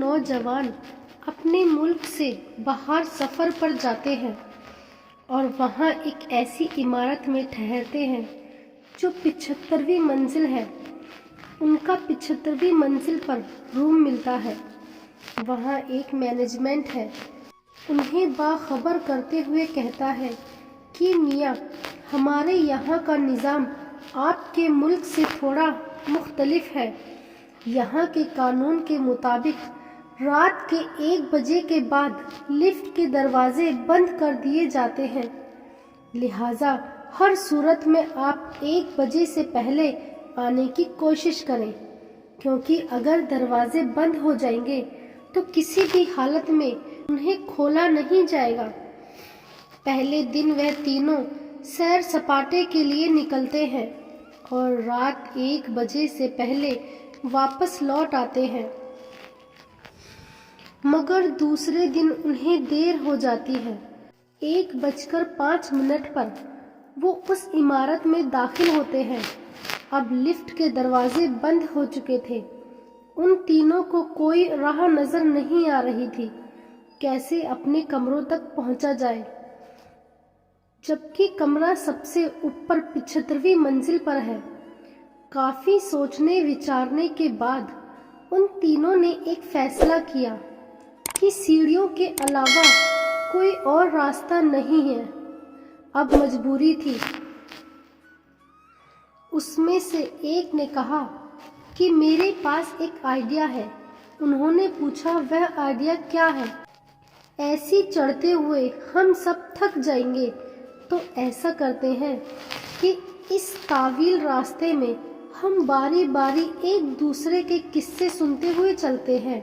नौजवान अपने मुल्क से बाहर सफ़र पर जाते हैं और वहाँ एक ऐसी इमारत में ठहरते हैं जो 75वीं मंजिल है। उनका 75वीं मंजिल पर रूम मिलता है। वहाँ एक मैनेजमेंट है, उन्हें बाखबर करते हुए कहता है कि मियाँ, हमारे यहाँ का निज़ाम आपके मुल्क से थोड़ा मुख्तलिफ है। यहाँ के कानून के मुताबिक रात के 1 बजे के बाद लिफ्ट के दरवाजे बंद कर दिए जाते हैं। लिहाजा हर सूरत में आप 1 बजे से पहले आने की कोशिश करें, क्योंकि अगर दरवाजे बंद हो जाएंगे तो किसी भी हालत में उन्हें खोला नहीं जाएगा। पहले दिन वह तीनों सैर सपाटे के लिए निकलते हैं और रात 1 बजे से पहले वापस लौट आते हैं। मगर दूसरे दिन उन्हें देर हो जाती है। 1:05 पर वो उस इमारत में दाखिल होते हैं। अब लिफ्ट के दरवाजे बंद हो चुके थे। उन तीनों को कोई राह नजर नहीं आ रही थी, कैसे अपने कमरों तक पहुंचा जाए, जबकि कमरा सबसे ऊपर 75वीं मंजिल पर है। काफी सोचने विचारने के बाद उन तीनों ने एक फैसला किया कि सीढ़ियों के अलावा कोई और रास्ता नहीं है। अब मजबूरी थी। उसमें से एक ने कहा कि मेरे पास एक आइडिया है। उन्होंने पूछा, वह आइडिया क्या है? ऐसी चढ़ते हुए हम सब थक जाएंगे, तो ऐसा करते हैं कि इस तावील रास्ते में हम बारी बारी एक दूसरे के किस्से सुनते हुए चलते हैं।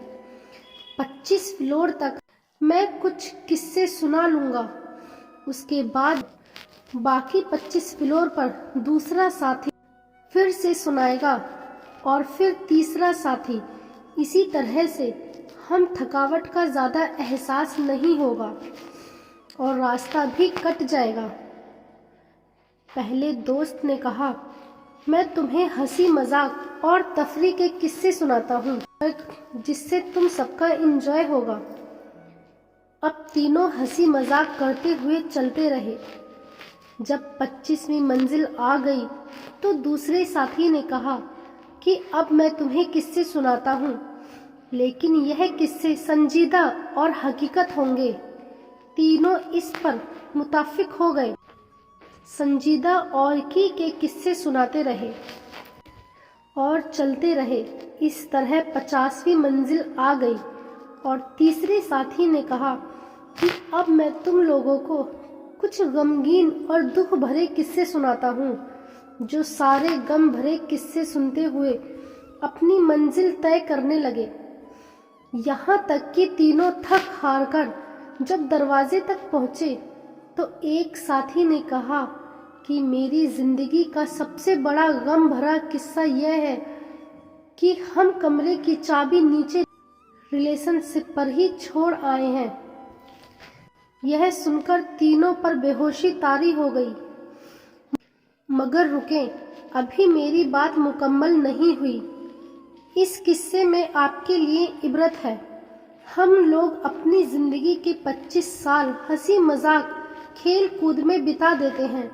25 फ्लोर तक मैं कुछ किस्से सुना लूँगा, उसके बाद बाकी 25 फ्लोर पर दूसरा साथी फिर से सुनाएगा और फिर तीसरा साथी। इसी तरह से हम थकावट का ज़्यादा एहसास नहीं होगा और रास्ता भी कट जाएगा। पहले दोस्त ने कहा, मैं तुम्हें हंसी मजाक और तफरी के किस्से सुनाता हूँ जिससे तुम सबका एंजॉय होगा। अब तीनों हंसी मजाक करते हुए चलते रहे। जब 25वीं मंजिल आ गई तो दूसरे साथी ने कहा कि अब मैं तुम्हें किस्से सुनाता हूँ, लेकिन यह किस्से संजीदा और हकीकत होंगे। तीनों इस पर मुत्तफिक हो गए। संजीदा और की के किस्से सुनाते रहे और चलते रहे। इस तरह 50वीं मंजिल आ गई और तीसरे साथी ने कहा कि अब मैं तुम लोगों को कुछ गमगीन और दुख भरे किस्से सुनाता हूँ। जो सारे गम भरे किस्से सुनते हुए अपनी मंजिल तय करने लगे। यहाँ तक कि तीनों थक हार कर जब दरवाजे तक पहुँचे तो एक साथी ने कहा कि मेरी जिंदगी का सबसे बड़ा गम भरा किस्सा यह है कि हम कमरे की चाबी नीचे रिलेशनशिप पर ही छोड़ आए हैं। यह सुनकर तीनों पर बेहोशी तारी हो गई। मगर रुकें, अभी मेरी बात मुकम्मल नहीं हुई। इस किस्से में आपके लिए इबरत है। हम लोग अपनी जिंदगी के 25 साल हंसी मजाक खेल कूद में बिता देते हैं,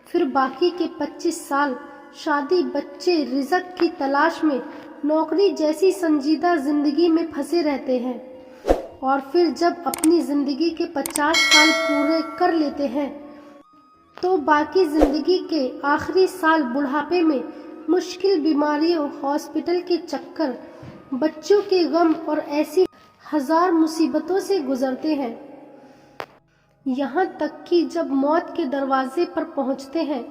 फिर बाकी के 25 साल शादी, बच्चे, रिज़्क की तलाश में नौकरी जैसी संजीदा जिंदगी में फंसे रहते हैं, और फिर जब अपनी जिंदगी के 50 साल पूरे कर लेते हैं तो बाकी जिंदगी के आखिरी साल बुढ़ापे में मुश्किल बीमारियों, हॉस्पिटल के चक्कर, बच्चों के गम और ऐसी हजार मुसीबतों से गुजरते हैं। यहाँ तक कि जब मौत के दरवाजे पर पहुँचते हैं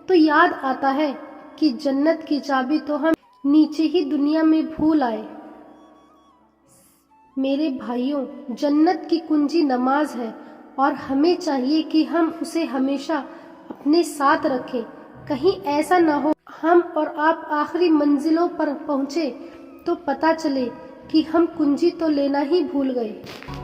तो याद आता है कि जन्नत की चाबी तो हम नीचे ही दुनिया में भूल आए। मेरे भाइयों, जन्नत की कुंजी नमाज है और हमें चाहिए कि हम उसे हमेशा अपने साथ रखें। कहीं ऐसा ना हो हम और आप आखिरी मंजिलों पर पहुँचे तो पता चले कि हम कुंजी तो लेना ही भूल गए।